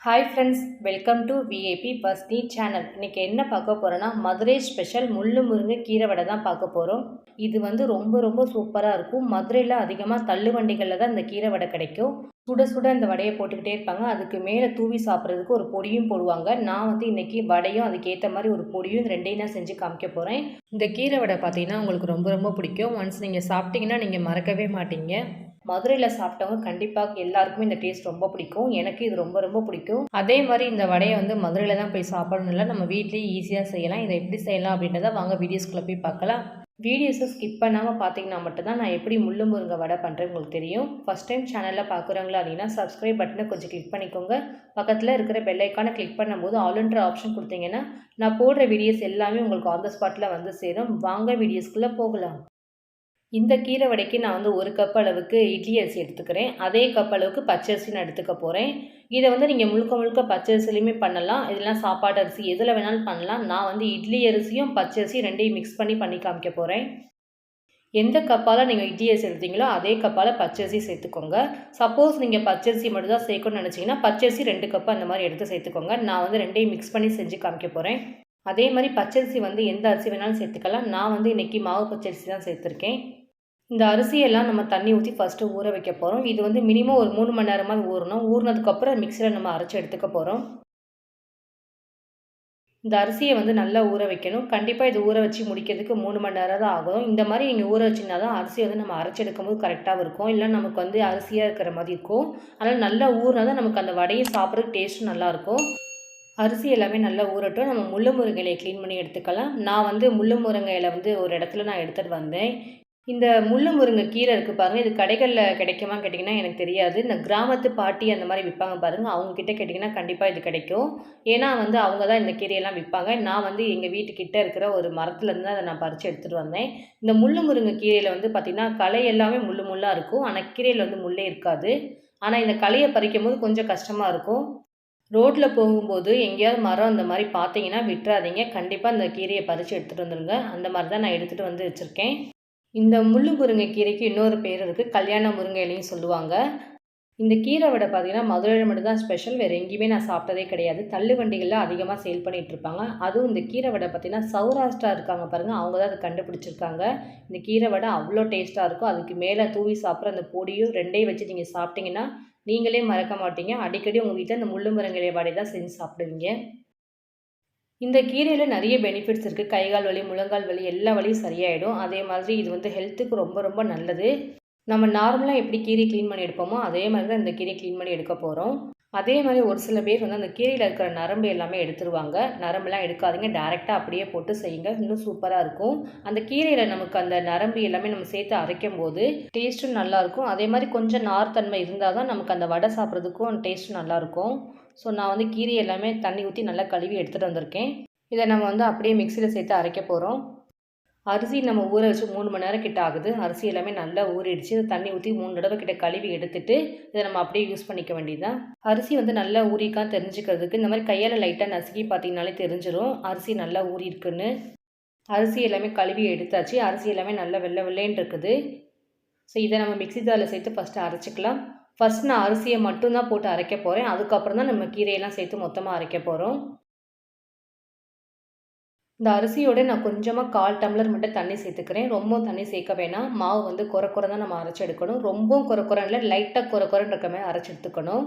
Hi friends, welcome to VAP பஸ்னி channel. இன்றைக்கி என்ன பார்க்க போகிறோன்னா, மதுரை ஸ்பெஷல் முள்ளு முருங்கை கீரை வடை தான் பார்க்க போகிறோம். இது வந்து ரொம்ப ரொம்ப சூப்பராக இருக்கும். மதுரையில் அதிகமாக தள்ளு வண்டிகளில் தான் இந்த கீரை வடை கிடைக்கும். சுட சுட இந்த வடையை போட்டுக்கிட்டே இருப்பாங்க. அதுக்கு மேலே தூவி சாப்பிட்றதுக்கு ஒரு பொடியும் போடுவாங்க. நான் வந்து இன்றைக்கி வடையும் அதுக்கேற்ற மாதிரி ஒரு பொடியும் இந்த ரெண்டையும் நான் செஞ்சு காமிக்க போகிறேன். இந்த கீரை வடை பார்த்தீங்கன்னா உங்களுக்கு ரொம்ப ரொம்ப பிடிக்கும். ஒன்ஸ் நீங்கள் சாப்பிட்டீங்கன்னா நீங்கள் மறக்கவே மாட்டீங்க. மதுரையில் சாப்பிட்டவங்க கண்டிப்பாக எல்லாருக்குமே இந்த டேஸ்ட் ரொம்ப பிடிக்கும். எனக்கு இது ரொம்ப ரொம்ப பிடிக்கும். அதே மாதிரி இந்த வடையை வந்து மதுரையில் தான் போய் சாப்பிடணும் இல்லை, நம்ம வீட்லேயே ஈஸியாக செய்யலாம். இதை எப்படி செய்யலாம் அப்படின்றத வாங்க வீடியோஸ்குள்ளே போய் பார்க்கலாம். வீடியோஸை ஸ்கிப் பண்ணாமல் பார்த்தீங்கன்னா மட்டும்தான் நான் எப்படி முள்ளு முருங்கை வடை பண்ணுறேன் உங்களுக்கு தெரியும். ஃபஸ்ட் டைம் சேனலில் பார்க்குறவங்களா அப்படின்னா சப்ஸ்கிரைப் பட்டனை கொஞ்சம் கிளிக் பண்ணிக்கோங்க. பக்கத்தில் இருக்கிற பெல்லைக்கானை கிளிக் பண்ணும்போது ஆல்ன்ற ஆப்ஷன் கொடுத்தீங்கன்னா நான் போடுற வீடியோஸ் எல்லாமே உங்களுக்கு ஆன் த ஸ்பாட்டில் வந்து சேரும். வாங்க வீடியோஸ்குள்ளே போகலாம். இந்த கீரை வடைக்கு நான் வந்து 1 கப் அளவுக்கு இட்லி அரிசி எடுத்துக்கிறேன். அதே கப் அளவுக்கு பச்சரிசி நான் எடுத்துக்க போகிறேன். இதை வந்து நீங்கள் முழுக்க முழுக்க பச்சரிசிலையுமே பண்ணலாம், இதெல்லாம் சாப்பாட்டு அரிசி எதில் வேணாலும் பண்ணலாம். நான் வந்து இட்லி அரிசியும் பச்சரிசியும் ரெண்டையும் மிக்ஸ் பண்ணி காமிக்க போகிறேன். எந்த கப்பால் நீங்கள் இட்லி அரிசி எடுத்தீங்களோ அதே கப்பால் பச்சரிசி சேர்த்துக்கோங்க. சப்போஸ் நீங்கள் பச்சரிசி மட்டும் தான் சேர்க்கணும்னு நினச்சிங்கன்னா பச்சரிசி 2 கப்பு அந்த மாதிரி எடுத்து சேர்த்துக்கோங்க. நான் வந்து ரெண்டையும் மிக்ஸ் பண்ணி செஞ்சு காமிக்க போகிறேன். அதே மாதிரி பச்சரிசி வந்து எந்த அரிசி வேணாலும் சேர்த்துக்கலாம். நான் வந்து இன்றைக்கி மாவு பச்சரிசி தான் சேர்த்துருக்கேன். இந்த அரிசியெல்லாம் நம்ம தண்ணி ஊற்றி ஃபஸ்ட்டு ஊற வைக்க போகிறோம். இது வந்து மினிமம் ஒரு 3 மணி நேரமாவது ஊறணும். ஊறினதுக்கப்புறம் மிக்சியில் நம்ம அரைச்சி எடுத்துக்க போகிறோம். இந்த அரிசியை வந்து நல்லா ஊற வைக்கணும். கண்டிப்பாக இது ஊற வச்சு முடிக்கிறதுக்கு 3 மணி நேரம் தான் ஆகும். இந்த மாதிரி நீங்கள் ஊற வச்சிங்கன்னா தான் அரிசியை வந்து நம்ம அரைச்சி எடுக்கும்போது கரெக்டாக இருக்கும். இல்லை நமக்கு வந்து அரிசியாக இருக்கிற மாதிரி இருக்கும். அதனால் நல்லா ஊறினா தான் நமக்கு அந்த வடையை சாப்பிட்றதுக்கு டேஸ்ட்டும் நல்லாயிருக்கும். அரிசி எல்லாமே நல்லா ஊறட்டும். நம்ம முள்ளு முருங்கை இலையை க்ளீன் பண்ணி எடுத்துக்கலாம். நான் வந்து முள்ளு முருங்கை இலை வந்து ஒரு இடத்துல நான் எடுத்துகிட்டு வந்தேன். இந்த முள்ளு முருங்கை கீரை இருக்குது பாருங்கள், இது கடைகளில் கிடைக்குமான்னு கேட்டிங்கன்னா எனக்கு தெரியாது. இந்த கிராமத்து பாட்டி அந்த மாதிரி விற்பாங்க பாருங்கள், அவங்கக்கிட்ட கேட்டிங்கன்னா கண்டிப்பாக இது கிடைக்கும். ஏன்னா வந்து அவங்க தான் இந்த கீரையெல்லாம் விற்பாங்க. நான் வந்து எங்கள் வீட்டுக்கிட்ட இருக்கிற ஒரு மரத்துலேருந்து தான் அதை நான் பறித்து எடுத்துகிட்டு வந்தேன். இந்த முள்ளு முருங்கை கீரையில் வந்து பார்த்திங்கன்னா களை எல்லாமே முள்ளு முள்ளாக இருக்கும். ஆனால் கீரையில் வந்து முள்ளே இருக்காது. ஆனால் இந்த களையை பறிக்கும் போது கொஞ்சம் கஷ்டமாக இருக்கும். ரோட்டில் போகும்போது எங்கேயாவது மரம் அந்த மாதிரி பார்த்தீங்கன்னா விட்டுறாதீங்க. கண்டிப்பாக இந்த கீரையை பறித்து எடுத்துகிட்டு வந்துடுங்க. அந்த மாதிரி தான் நான் எடுத்துகிட்டு வந்து வச்சுருக்கேன். இந்த முள்ளு முருங்கை கீரைக்கு இன்னொரு பேர் இருக்குது, கல்யாண முருங்கை இலையும் சொல்லுவாங்க. இந்த கீரை வடை பார்த்தீங்கன்னா மதுரையில் மட்டும்தான் ஸ்பெஷல். வேறு எங்கேயுமே நான் சாப்பிட்டதே கிடையாது. தள்ளு வண்டிகளில் அதிகமாக சேல் பண்ணிகிட்டு இருப்பாங்க. அதுவும் இந்த கீரை வடை பார்த்தீங்கன்னா சௌராஷ்டிரா இருக்காங்க பாருங்கள், அவங்க தான் அதை கண்டுபிடிச்சிருக்காங்க. இந்த கீரை வடை அவ்வளோ டேஸ்ட்டாக இருக்கும். அதுக்கு மேலே தூவி சாப்பிட்ற அந்த பொடியும் ரெண்டையும் வச்சு நீங்கள் சாப்பிட்டீங்கன்னா நீங்களே மறக்க மாட்டீங்க. அடிக்கடி உங்கள் வீட்டில் இந்த முள்ளு முருங்கை வடை தான் செஞ்சு சாப்பிடுவீங்க. இந்த கீரையில் நிறைய பெனிஃபிட்ஸ் இருக்குது. கை கால் வலி, முழங்கால் வலி எல்லா வலியும் சரியாயிடும். அதே மாதிரி இது வந்து ஹெல்த்துக்கு ரொம்ப ரொம்ப நல்லது. நம்ம நார்மலாக எப்படி கீரை க்ளீன் பண்ணி எடுப்போமோ அதே மாதிரி தான் இந்த கீரை க்ளீன் பண்ணி எடுக்க போகிறோம். அதே மாதிரி ஒரு சில பேர் வந்து அந்த கீரையில் இருக்கிற நரம்பு எல்லாமே எடுத்துருவாங்க. நரம்புலாம் எடுக்காதீங்க, டேரெக்டாக அப்படியே போட்டு செய்யுங்க, இன்னும் சூப்பராக இருக்கும். அந்த கீரையில் நமக்கு அந்த நரம்பு எல்லாமே நம்ம சேர்த்து அரைக்கும் போது டேஸ்ட்டும் நல்லாயிருக்கும். அதே மாதிரி கொஞ்சம் நார்த்தன்மை இருந்தால் தான் நமக்கு அந்த வடை சாப்பிட்றதுக்கும் டேஸ்ட்டும் நல்லாயிருக்கும். ஸோ நான் வந்து கீரை எல்லாமே தண்ணி ஊற்றி நல்லா கழுவி எடுத்துகிட்டு வந்திருக்கேன். இதை நம்ம வந்து அப்படியே மிக்சியில் சேர்த்து அரைக்க போகிறோம். அரிசி நம்ம ஊற வச்சு 3 மணி நேரம் கிட்ட ஆகுது. அரிசி எல்லாமே நல்லா ஊறிடுச்சு. தண்ணி ஊற்றி 3 தடவை கிட்ட கழுவி எடுத்துட்டு இதை நம்ம அப்படியே யூஸ் பண்ணிக்க வேண்டியதுதான். அரிசி வந்து நல்லா ஊறிக்கான்னு தெரிஞ்சுக்கிறதுக்கு இந்த மாதிரி கையால் லைட்டாக நசுக்கி பார்த்தீங்கனாலே தெரிஞ்சிடும் அரிசி நல்லா ஊறி இருக்குன்னு. அரிசி எல்லாமே கழுவி எடுத்தாச்சு. அரிசி எல்லாமே நல்லா வெள்ளை வெள்ளைன்னு இருக்குது. ஸோ இதை நம்ம மிக்சி ஜாரில் சேர்த்து ஃபஸ்ட்டு அரைச்சிக்கலாம். ஃபஸ்ட் நான் அரிசியை மட்டும்தான் போட்டு அரைக்க போகிறேன். அதுக்கப்புறம் தான் நம்ம கீரையெல்லாம் சேர்த்து மொத்தமாக அரைக்க போகிறோம். இந்த அரிசியோட நான் கொஞ்சமாக 1/4 டம்ளர் மட்டும் தண்ணி சேர்த்துக்கிறேன். ரொம்ப தண்ணி சேர்க்க வேணாம். மாவு வந்து குறை தான் நம்ம அரைச்சி எடுக்கணும். ரொம்பவும் குறை இல்லை, லைட்டாக குறைன்னு இருக்க மாதிரி அரைச்சி எடுத்துக்கணும்.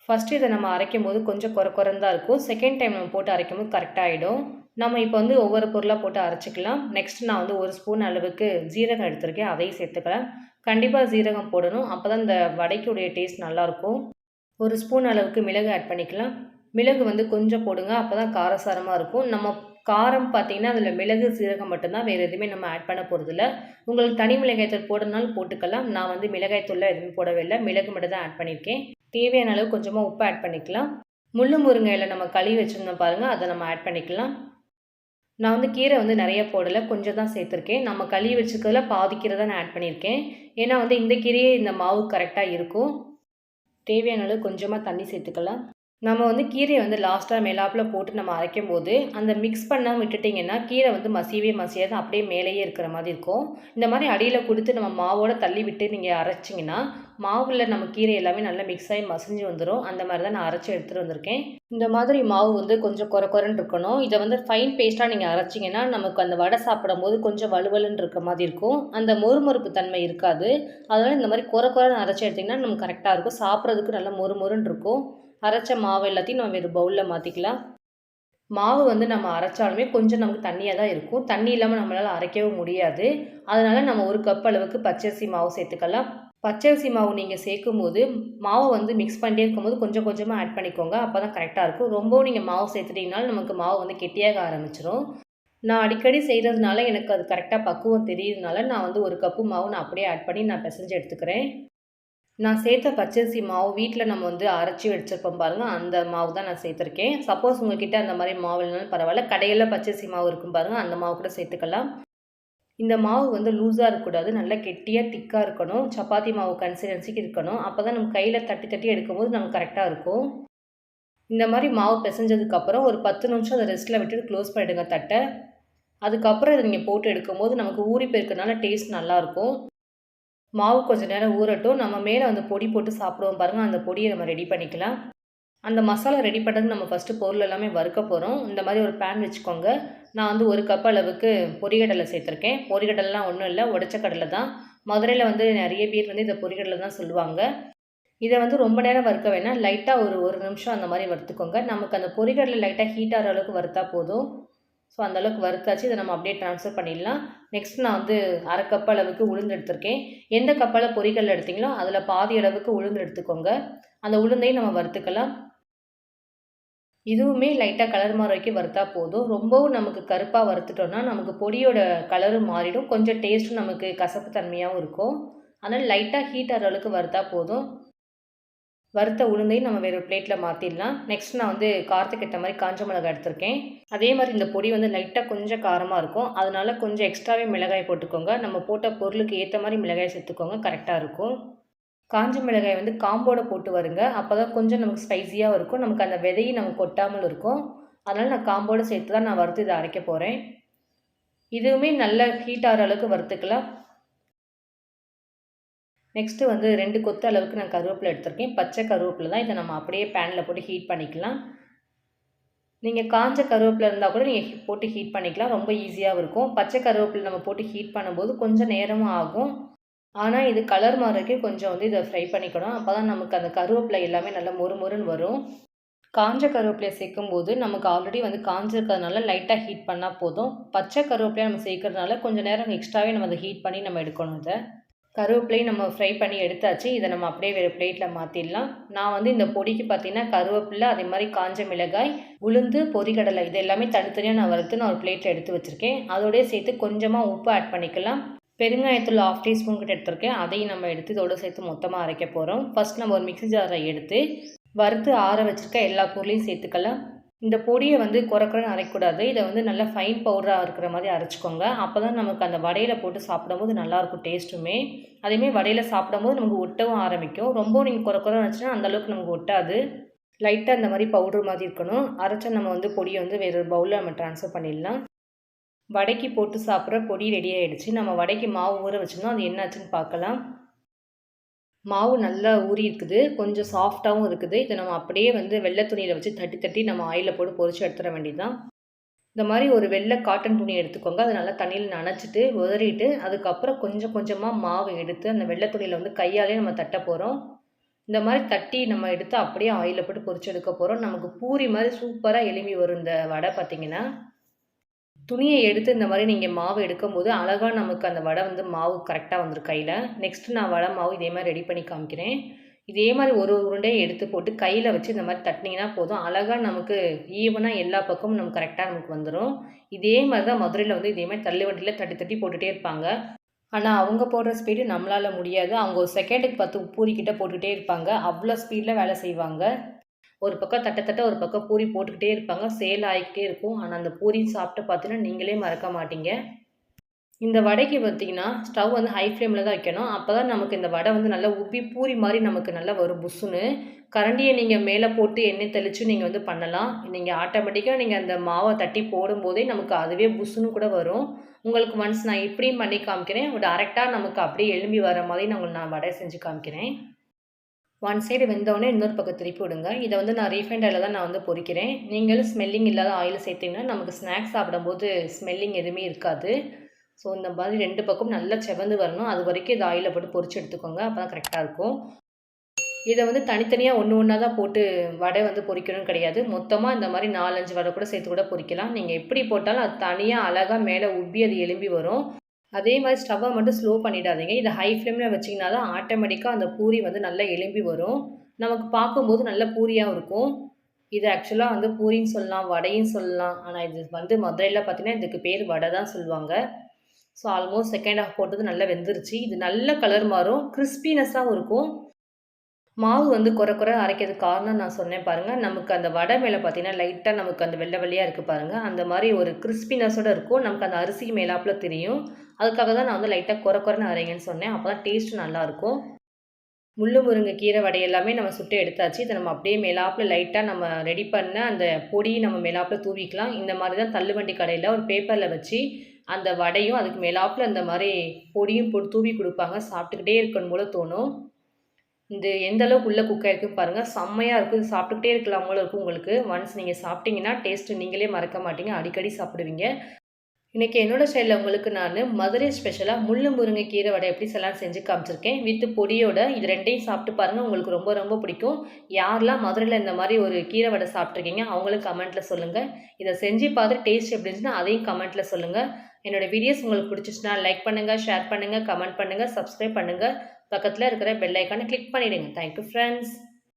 ஃபஸ்ட்டு இதை நம்ம அரைக்கும் போது கொஞ்சம் குறைன்னு தான் இருக்கும். செகண்ட் டைம் நம்ம போட்டு அரைக்கும் போது கரெக்டாக ஆகிடும். நம்ம இப்போ வந்து ஒவ்வொரு பொருளாக போட்டு அரைச்சிக்கலாம். நெக்ஸ்ட் நான் வந்து 1 ஸ்பூன் அளவுக்கு ஜீரகம் எடுத்திருக்கேன், அதையும் சேர்த்துக்கலாம். கண்டிப்பாக ஜீரகம் போடணும், அப்போ தான் இந்த வடைக்குடைய டேஸ்ட் நல்லாயிருக்கும். 1 ஸ்பூன் அளவுக்கு மிளகு ஆட் பண்ணிக்கலாம். மிளகு வந்து கொஞ்சம் போடுங்க, அப்போ தான் காரசாரமாக இருக்கும். நம்ம காரம் பார்த்திங்கன்னா அதில் மிளகு சீரகம் மட்டும்தான், வேறு எதுவுமே நம்ம ஆட் பண்ண போகிறதில்ல. உங்களுக்கு தனி மிளகாய்த்தூள் போடணுனாலும் போட்டுக்கலாம். நான் வந்து மிளகாய்த்தூளில் எதுவுமே போடவே இல்லை, மிளகு மட்டும் தான் ஆட் பண்ணியிருக்கேன். தேவையான அளவு கொஞ்சமாக உப்பு ஆட் பண்ணிக்கலாம். முள்ளு முருங்கையில் நம்ம கழுவி வச்சுருந்தோம் பாருங்கள், அதை நம்ம ஆட் பண்ணிக்கலாம். நான் வந்து கீரை வந்து நிறைய போடலை, கொஞ்சம் தான் சேர்த்துருக்கேன். நம்ம கழுவி வச்சுக்கிறதுல பாதி கீரை தான் நான் ஆட் பண்ணியிருக்கேன். ஏன்னா வந்து இந்த கீரையே இந்த மாவு கரெக்டாக இருக்கும். தேவையான அளவு கொஞ்சமாக தண்ணி சேர்த்துக்கலாம். நம்ம வந்து கீரைய வந்து லாஸ்ட்டா மேலாப்புல போட்டு நம்ம அரைக்கும்போது, அந்த மிக்ஸ் பண்ணாம விட்டுட்டீங்கன்னா, கீரை வந்து மசியவே மசியாது. அப்படியே மேலேயே இருக்கிற மாரி இருக்கும். இந்த மாரி அடியில குடுத்து நம்ம மாவோட தள்ளி விட்டு நீங்க அரைச்சீங்கன்னா, மாவுல நம்ம கீரை எல்லாமே நல்லா மிக்ஸ் ஆகி மசிஞ்சு வந்துரும். அந்த மாரி தான் நான் அரைச்சு எடுத்துட்டு வந்திருக்கேன். இந்த மாதிரி மாவு வந்து கொஞ்சம் கொர கொரன்னு இருக்கணும். இத வந்து ஃபைன் பேஸ்ட்டா நீங்க அரைச்சீங்கன்னா, நமக்கு அந்த வடை சாப்பிடும்போது கொஞ்சம் வழுவலுன்னு இருக்க மாரி இருக்கும். அந்த மொறுமொறுப்பு தன்மை இருக்காது. அதனால இந்த மாரி கொர கொரன்னு அரைச்சு எடுத்தீங்கன்னா, நமக்கு கரெக்ட்டா இருக்கும். சாப்பிடுறதுக்கு நல்லா மொறுமொறுன்னு இருக்கும். அரைச்ச மாவு எல்லாத்தையும் நம்ம வேறு பவுல்ல மாத்திக்கலாம். மாவு வந்து நம்ம அரைச்சாலுமே கொஞ்சம் நமக்கு தண்ணியா தான் இருக்கும். தண்ணி இல்லாம நம்மளால அரைக்கவும் முடியாது. அதனால நம்ம 1 கப் அளவுக்கு பச்சரிசி மாவு சேர்த்துக்கலாம். பச்சரிசி மாவு நீங்க சேர்க்கும்போது, மாவு வந்து மிக்ஸ் பண்ணிட்டே இருக்கும்போது கொஞ்சம் கொஞ்சமா ஆட் பண்ணிக்கோங்க. அப்பதான் கரெக்ட்டா இருக்கும். ரொம்பவும் நீங்க மாவு சேர்த்துட்டீங்கனாலும் நமக்கு மாவு வந்து கெட்டியாக ஆரம்பிச்சுரும். நான் அடிக்கடி செய்றதுனால எனக்கு அது கரெக்ட்டா பக்குவம் தெரியுறதுனால, நான் வந்து 1 கப்பு மாவு நான் அப்படியே ஆட் பண்ணி நான் பெசஞ்சு எடுத்துக்கிறேன். நான் சேர்த்த பச்சரிசி மாவு வீட்ல நம்ம வந்து அரைச்சு வச்சிருப்போம் பாருங்க, அந்த மாவு தான் நான் சேர்த்துருக்கேன். சப்போஸ் உங்ககிட்ட அந்த மாரி மாவு இல்லனாலும் பரவால்ல. கடையில பச்சரிசி மாவு இருக்கும் பாருங்க, அந்த மாவு கூட சேர்த்துக்கலாம். இந்த மாவு வந்து லூஸா இருக்கக்கூடாது. நல்லா கெட்டியா, திக்கா இருக்கணும். சப்பாத்தி மாவு கன்சிஸ்டன்சிக்கு இருக்கணும். அப்பதான் நம்ம கையில தட்டி தட்டி எடுக்கும்போது நமக்கு கரெக்ட்டா இருக்கும். இந்த மாரி மாவு பெசஞ்சதுக்கப்புறம் ஒரு 10 நிமிஷம் அத ரெஸ்ட்ல விட்டுட்டு க்ளோஸ் பண்ணிடுங்க தட்ட. அதுக்கப்புறம் இத நீங்க போட்டு எடுக்கும்போது நமக்கு ஊறி போயிருக்கனால டேஸ்ட் நல்லாருக்கும். மாவு கொஞ்சம் நேரம் ஊறட்டும். நம்ம மேல வந்து பொடி போட்டு சாப்பிடுவோம் பாருங்க, அந்த பொடிய நம்ம ரெடி பண்ணிக்கலாம். அந்த மசாலா ரெடி பண்ணுறதுக்கு நம்ம ஃபஸ்ட்டு பொருள் எல்லாமே வறுக்க போறோம். இந்த மாரி ஒரு பேன் வச்சுக்கோங்க. நான் வந்து 1 கப் அளவுக்கு பொரிகடலை சேர்த்துருக்கேன். பொரிகடலைலாம் ஒண்ணும் இல்ல, உடைச்ச கடலை தான். மதுரையில வந்து நெறைய பேர் வந்து இத பொரிகடலை தான் சொல்லுவாங்க. இத வந்து ரொம்ப நேரம் வறுக்க வேணாம். லைட்டா ஒரு 1 நிமிஷம் அந்த மாரி வறுத்துக்கோங்க. நமக்கு அந்த பொரிகடலை லைட்டா ஹீட் ஆகுற அளவுக்கு வறுத்தா போதும். ஸோ அந்த அளவுக்கு வறுத்தாச்சு. இத நம்ம அப்படியே ட்ரான்ஸ்ஃபர் பண்ணிடலாம். நெக்ஸ்ட் நான் வந்து 1/2 கப் அளவுக்கு உளுந்து எடுத்திருக்கேன். எந்த கப்பால பொரிகடலை எடுத்தீங்களோ, அதில பாதி அளவுக்கு உளுந்து எடுத்துக்கோங்க. அந்த உளுந்தையும் நம்ம வறுத்துக்கலாம். இதுவுமே லைட்டா கலர் மாற வரைக்கும் வறுத்தா போதும். ரொம்பவும் நமக்கு கருப்பா வறுத்துட்டோம்னா, நமக்கு பொடியோட கலரும் மாறிடும். கொஞ்சம் டேஸ்ட்டும் நமக்கு கசப்பு தன்மையாவும் இருக்கும். அதனால லைட்டா ஹீட் ஆகுற அளவுக்கு வறுத்தா போதும். வறுத்த உளுந்தையும் நம்ம வேற ஒரு பிளேட்ல மாத்திடலாம். நெக்ஸ்ட் நான் வந்து காரத்துக்கு ஏத்த மாரி காஞ்ச மிளகாய் எடுத்திருக்கேன். அதே மாரி இந்த பொடி வந்து லைட்டா கொஞ்சம் காரமா இருக்கும். அதனால கொஞ்சம் எக்ஸ்ட்ராவே மிளகாய் போட்டுக்கோங்க. நம்ம போட்ட பொருளுக்கு ஏத்த மாரி மிளகாய் சேர்த்துக்கோங்க. கரெக்ட்டா இருக்கும். காஞ்ச மிளகாய் வந்து காம்போட போட்டு வருங்க. அப்பதான் கொஞ்சம் நமக்கு ஸ்பைசியாவும் இருக்கும். நமக்கு அந்த விதையும் நமக்கு கொட்டாமல் இருக்கும். அதனால நான் காம்போட சேர்த்து தான் நான் வறுத்து இத அரைக்க போறேன். இதுவுமே நல்லா ஹீட் ஆகுற அளவுக்கு வறுத்துக்கலாம். நெக்ஸ்ட்டு வந்து 2 கொத்து அளவுக்கு நான் கருவேப்பிலை எடுத்திருக்கேன். பச்சை கருவேப்பிலை தான். இத நம்ம அப்படியே பேன்ல போட்டு ஹீட் பண்ணிக்கலாம். நீங்க காஞ்ச கருவேப்பிலை இருந்தா கூட நீங்க போட்டு ஹீட் பண்ணிக்கலாம். ரொம்ப ஈஸியாவும் இருக்கும். பச்சை கருவேப்பிலை நம்ம போட்டு ஹீட் பண்ணும்போது கொஞ்சம் நேரமும் ஆகும். ஆனா, இது கலர் மாறதுக்கு கொஞ்சம் வந்து இத ஃப்ரை பண்ணிக்கணும். அப்பதான் நமக்கு அந்த கருவேப்பிலை எல்லாமே நல்லா மொறு மொறுன்னு வரும். காஞ்ச கருவேப்பிலைய சேர்க்கும்போது நமக்கு ஆல்ரெடி வந்து காஞ்சிருக்கிறதுனால லைட்டா ஹீட் பண்ணா போதும். பச்சை கருவேப்பிலைய நம்ம சேர்க்கறதுனால கொஞ்சம் நேரம் எக்ஸ்ட்ராவே நம்ம அத ஹீட் பண்ணி நம்ம எடுக்கணும் இத. கருவேப்பிலையும் நம்ம ஃப்ரை பண்ணி எடுத்தாச்சு. இத நம்ம அப்படியே வேறு பிளேட்ல மாத்திடலாம். நான் வந்து இந்த பொடிக்கு பார்த்தீங்கன்னா, கருவேப்பிலை, அதே மாரி காஞ்ச மிளகாய், உளுந்து, பொரிகடலை இது எல்லாமே தனித்தனியா நான் வறுத்து நான் ஒரு பிளேட்ல எடுத்து வச்சிருக்கேன். அதோடயே சேர்த்து கொஞ்சமா உப்பு ஆட் பண்ணிக்கலாம். பெருங்காயத்தூள் 1/2 டீஸ்பூன் கிட்ட எடுத்திருக்கேன். அதையும் நம்ம எடுத்து இதோட சேர்த்து மொத்தமா அரைக்க போறோம். ஃபர்ஸ்ட் நம்ம ஒரு மிக்ஸி ஜார எடுத்து, வறுத்து ஆற வச்சிருக்க எல்லா பொருளையும் சேர்த்துக்கலாம். இந்த பொடிய வந்து கொர கொரன்னு அரைக்கக்கூடாது. இத வந்து நல்லா ஃபைன் பவுடரா இருக்கிற மாரி அரைச்சுக்கோங்க. அப்பதான் நமக்கு அந்த வடையில போட்டு சாப்பிடும்போது நல்லாயிருக்கும் டேஸ்ட்டுமே. அதேமாரி வடையில சாப்பிடும்போது நமக்கு ஒட்டவும் ஆரம்பிக்கும். ரொம்பவும் நீங்க கொர கொரன்னு அரைச்சுன்னா அந்த அளவுக்கு நமக்கு ஒட்டாது. லைட்டா இந்த மாரி பவுடர் மாதிரி இருக்கணும். அரைச்ச நம்ம வந்து பொடிய வந்து வேற ஒரு பவுல்ல நம்ம ட்ரான்ஸ்ஃபர் பண்ணிடலாம். வடைக்கு போட்டு சாப்பிட்ற பொடி ரெடி ஆயிடுச்சு. நம்ம வடைக்கு மாவு ஊற வச்சிருந்தோம். அது என்னாச்சுன்னு பார்க்கலாம். மாவு நல்லா ஊறி இருக்குது. கொஞ்சம் சாஃப்ட்டாவும் இருக்குது. இத நம்ம அப்படியே வந்து வெள்ளை துணியில வச்சு தட்டி தட்டி நம்ம ஆயில்ல போட்டு பொரிச்சு எடுத்துற வேண்டியது தான். இந்த மாரி ஒரு வெள்ளை காட்டன் துணி எடுத்துக்கோங்க. அத நல்லா தண்ணீல நனைச்சிட்டு, உதறிட்டு, அதுக்கப்புறம் கொஞ்சம் கொஞ்சமா மாவு எடுத்து அந்த வெள்ளை துணியில வந்து கையாலேயே நம்ம தட்ட போறோம். இந்த மாரி தட்டி நம்ம எடுத்து அப்படியே ஆயில்ல போட்டு பொரிச்சு எடுக்க போறோம். நமக்கு பூரி மாரி சூப்பரா எலும்பி வரும் இந்த வடை பார்த்தீங்கன்னா. துணிய எடுத்து இந்த மாரி நீங்க மாவு எடுக்கும்போது, அழகா நமக்கு அந்த வடை வந்து மாவு கரெக்ட்டா வந்துரும் கையில. நெக்ஸ்ட் நான் வடை மாவு இதே மாரி ரெடி பண்ணி காமிக்கிறேன். இதே மாரி ஒரு உருண்டைய எடுத்து போட்டு கையில வச்சு இந்த மாரி தட்டினீங்கன்னா போதும். அழகா நமக்கு ஈவனா எல்லா பக்கமும் நமக்கு கரெக்ட்டா நமக்கு வந்துரும். இதே மாரி தான் மதுரையில வந்து இதே மாரி தள்ளு வண்டியில தட்டி தட்டி போட்டுட்டே இருப்பாங்க. ஆனா, அவங்க போடுற ஸ்பீடு நம்மளால முடியாது. அவங்க ஒரு செகண்டுக்கு 10 பூரி கிட்ட போட்டுட்டே இருப்பாங்க. அவ்ளோ ஸ்பீட்ல வேலை செய்வாங்க. ஒரு பக்கம் தட்ட தட்ட ஒரு பக்கம் பூரி போட்டுக்கிட்டே இருப்பாங்க. சேல் ஆயிக்கிட்டே இருக்கும். ஆனா, அந்த பூரி சாப்பிட்டு பார்த்தீங்கன்னா, நீங்களே மறக்க மாட்டீங்க. இந்த வடைக்கு பார்த்தீங்கன்னா, ஸ்டவ் வந்து ஹை ஃப்ளேமில தான் வைக்கணும். அப்ப தான் நமக்கு இந்த வடை வந்து நல்லா உப்பி பூரி மாரி நமக்கு நல்லா வரும் புஸ்ஸுன்னு. கரண்டிய நீங்க மேல போட்டு எண்ணெய் தெளிச்சு நீங்க வந்து பண்ணலாம். நீங்க ஆட்டோமேட்டிக்கா நீங்க அந்த மாவ தட்டி போடும்போதே நமக்கு அதுவே புஸ்ஸுன்னு கூட வரும். உங்களுக்கு ஒன்ஸ் நான் இப்படியும் பண்ணி காமிக்கிறேன். டைரக்ட்டா நமக்கு அப்படியே எழும்பி வர மாதிரி நான் வடை செஞ்சு காமிக்கிறேன். ஒன் சைடு வெந்தோனே இன்னொரு பக்கம் திருப்பி விடுங்க. இத வந்து நான் ரீஃபைண்ட் ஆயில்ல தான் நான் வந்து பொரிக்கிறேன். நீங்களும் ஸ்மெல்லிங் இல்லாத ஆயில் சேர்த்தீங்கன்னா, நமக்கு ஸ்நாக்ஸ் சாப்பிடும்போது ஸ்மெல்லிங் எதுவுமே இருக்காது. ஸோ இந்த மாதிரி 2 பக்கமும் நல்லா செவந்து வரணும். அது வரைக்கும் இத ஆயில்ல போட்டு பொரிச்சு எடுத்துக்கோங்க. அப்பதான் கரெக்ட்டா இருக்கும். இத வந்து தனித்தனியா ஒண்ணு ஒண்ணா தான் போட்டு வடை வந்து பொரிக்கணும்னு கிடையாது. மொத்தமா இந்த மாரி 4, 5 வடை கூட சேர்த்து கூட பொரிக்கலாம். நீங்க எப்படி போட்டாலும் அது தனியா அழகா மேல உப்பி அது எழும்பி வரும். அதே மாரி ஸ்டவ்வ மட்டும் ஸ்லோ பண்ணிடாதீங்க. இத ஹை ஃப்ளேம்ல வச்சீங்கன்னா தான் ஆட்டோமேட்டிக்கா அந்த பூரி வந்து நல்லா எழும்பி வரும். நமக்கு பார்க்கும்போது நல்ல பூரியாவும் இருக்கும். இது ஆக்சுவலா வந்து பூரின்னு சொல்லலாம், வடையும் சொல்லலாம். ஆனா இது வந்து மதுரையில பார்த்தீங்கன்னா, இதுக்கு பேர் வடை தான் சொல்லுவாங்க. ஸோ ஆல்மோஸ்ட் செகண்ட் ஹால்ஃப் போட்டது நல்லா வெந்துருச்சு. இது நல்ல கலர் மாறும். கிறிஸ்பினஸ்ஸாவும் இருக்கும். மாவு வந்து கொர அரைக்கிறதுக்கு காரணம் நான் சொன்னேன் பாருங்க. நமக்கு அந்த வடை மேல பார்த்தீங்கன்னா, லைட்டா நமக்கு அந்த வெள்ள வெள்ளையா இருக்கு பாருங்க. அந்த மாரி ஒரு கிறிஸ்பினஸோட இருக்கும். நமக்கு அந்த அரிசி மேலாப்புல தெரியும். அதுக்காக தான் நான் வந்து லைட்டா கொரன்னு அரைங்கன்னு சொன்னேன். அப்பதான் டேஸ்ட் நல்லாருக்கும். முள்ளு முருங்கை கீரை வடை எல்லாமே நம்ம சுட்டு எடுத்தாச்சு. இத நம்ம அப்படியே மேலாப்புல லைட்டா நம்ம ரெடி பண்ண அந்த பொடி நம்ம மேலாப்புல தூவிக்கலாம். இந்த மாரி தான் தள்ளுவண்டி கடையில ஒரு பேப்பர்ல வச்சு, அந்த வடையும் அதுக்கு மேலாப்புல இந்த மாரி பொடியும் போட்டு தூவி குடுப்பாங்க. சாப்பிட்டுக்கிட்டே இருக்கணும் போல தோணும். இது எந்த அளவுக்கு உள்ள குக் ஆயிருக்குன்னு பாருங்க. செம்மையா இருக்கும். இது சாப்பிட்டுக்கிட்டே இருக்கலாம் போல இருக்கும் உங்களுக்கு. ஒன்ஸ் நீங்க சாப்பிட்டீங்கன்னா, டேஸ்ட் நீங்களே மறக்க மாட்டீங்க. அடிக்கடி சாப்பிடுவீங்க. இன்னைக்கு என்னோட ஸ்டைல்ல உங்களுக்கு நானு மதுரை ஸ்பெஷலா முள்ளு முருங்கை கீரை வடை எப்படி செய்யலாம்னு செஞ்சு காமிச்சிருக்கேன். வித் பொடியோட. இது 2யும் சாப்பிட்டு பாருங்க. உங்களுக்கு ரொம்ப ரொம்ப பிடிக்கும். யாரெல்லாம் மதுரையில இந்த மாரி ஒரு கீரை வடை சாப்பிட்டுருக்கீங்க, அவங்களும் கமெண்ட்ல சொல்லுங்க. இத செஞ்சு பார்த்துட்டு டேஸ்ட் எப்படி இருந்துச்சுன்னா, அதையும் கமெண்ட்ல சொல்லுங்க. என்னோட வீடியோஸ் உங்களுக்கு பிடிச்சிச்சுன்னா லைக் பண்ணுங்க, ஷேர் பண்ணுங்க, கமெண்ட் பண்ணுங்க, சப்ஸ்கிரைப் பண்ணுங்க. பக்கத்துல இருக்கிற பெல் ஐகான கிளிக் பண்ணிடுங்க. Thank you friends.